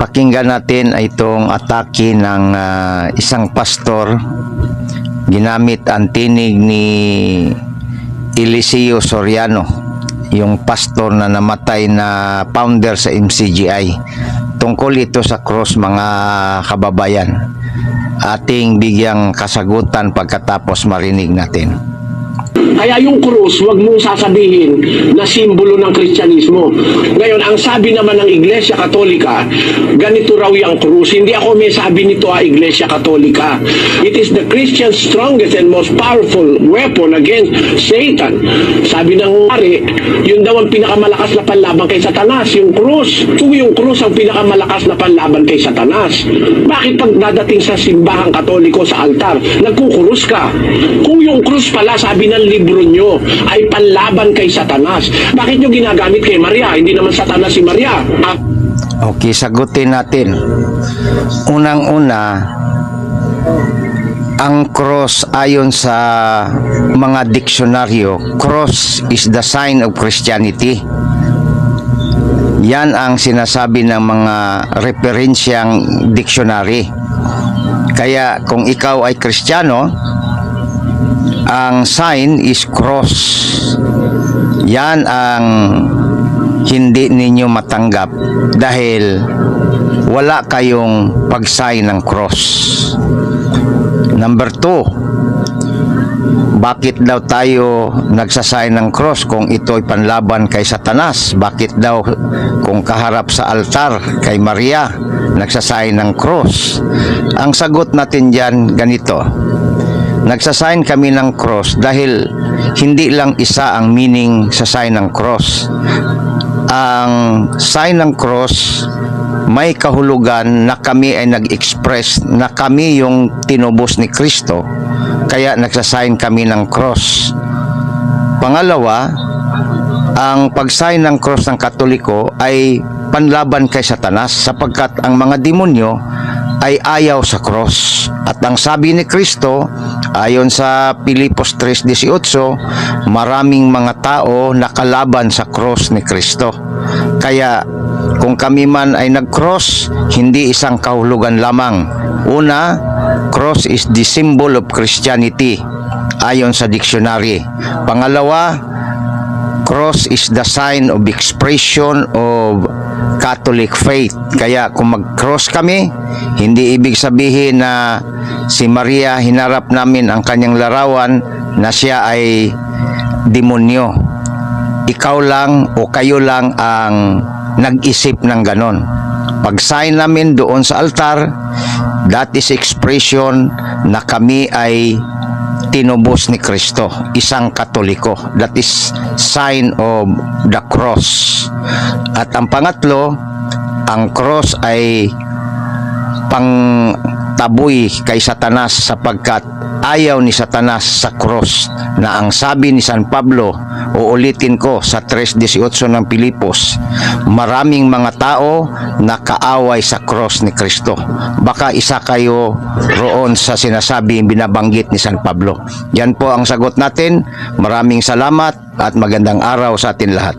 Pakinggan natin ay itong atake ng isang pastor. Ginamit ang tinig ni Eliseo Soriano, yung pastor na namatay na founder sa MCGI. Tungkol ito sa cross, mga kababayan. Ating bigyang kasagutan pagkatapos marinig natin. Kaya yung krus, wag mong sasabihin na simbolo ng Kristyanismo. Ngayon, ang sabi naman ng Iglesia Katolika, ganito raw yung krus. Hindi ako may sabi nito Iglesia Katolika. It is the Christian's strongest and most powerful weapon against Satan. Sabi ng Mari, yun daw ang pinakamalakas na panlaban kay Satanas, yung krus. Kung yung krus ang pinakamalakas na panlaban kay Satanas, bakit pag dadating sa simbahang Katoliko sa altar, nagkukurus ka? Kung yung krus pala, sabi ng libro nyo, ay panlaban kay Satanas, bakit nyo ginagamit kay Maria? Hindi naman Satanas si Maria. Okay, sagutin natin. Unang-una, ang cross ayon sa mga diksyonaryo, cross is the sign of Christianity. Yan ang sinasabi ng mga referensyang dictionary. Kaya kung ikaw ay Kristiyano, ang sign is cross. Yan ang hindi ninyo matanggap dahil wala kayong pag-sign ng cross. Number 2, bakit daw tayo nagsasign ng cross kung ito'y panlaban kay Satanas? Bakit daw kung kaharap sa altar kay Maria nagsasign ng cross? Ang sagot natin dyan ganito. Nagsasign kami ng cross dahil hindi lang isa ang meaning sa sign ng cross. Ang sign ng cross may kahulugan na kami ay nag-express na kami yung tinubos ni Kristo. Kaya nagsasign kami ng cross. Pangalawa, ang pag-sign ng cross ng Katoliko ay panlaban kay Satanas sapagkat ang mga demonyo ay ayaw sa cross. At ang sabi ni Kristo, ayon sa Pilipos 3:18, maraming mga tao nakalaban sa cross ni Kristo. Kaya kung kami man ay nag-cross, hindi isang kahulugan lamang. Una, cross is the symbol of Christianity ayon sa dictionary. Pangalawa, cross is the sign of expression of Catholic faith. Kaya kung mag-cross kami, hindi ibig sabihin na si Maria hinarap namin ang kanyang larawan na siya ay demonyo. Ikaw lang o kayo lang ang nag-isip ng ganon. Pag-sign namin doon sa altar, that is expression na kami ay tinubos ni Kristo, isang Katoliko. That is sign of the cross. At ang pangatlo, ang cross ay pangtaboy kay Satanas sapagkat ayaw ni Satanas sa cross na ang sabi ni San Pablo, uulitin ko sa 3:18 ng Pilipos, maraming mga tao na kaaway sa cross ni Kristo. Baka isa kayo roon sa sinasabi binabanggit ni San Pablo. Yan po ang sagot natin. Maraming salamat at magandang araw sa atin lahat.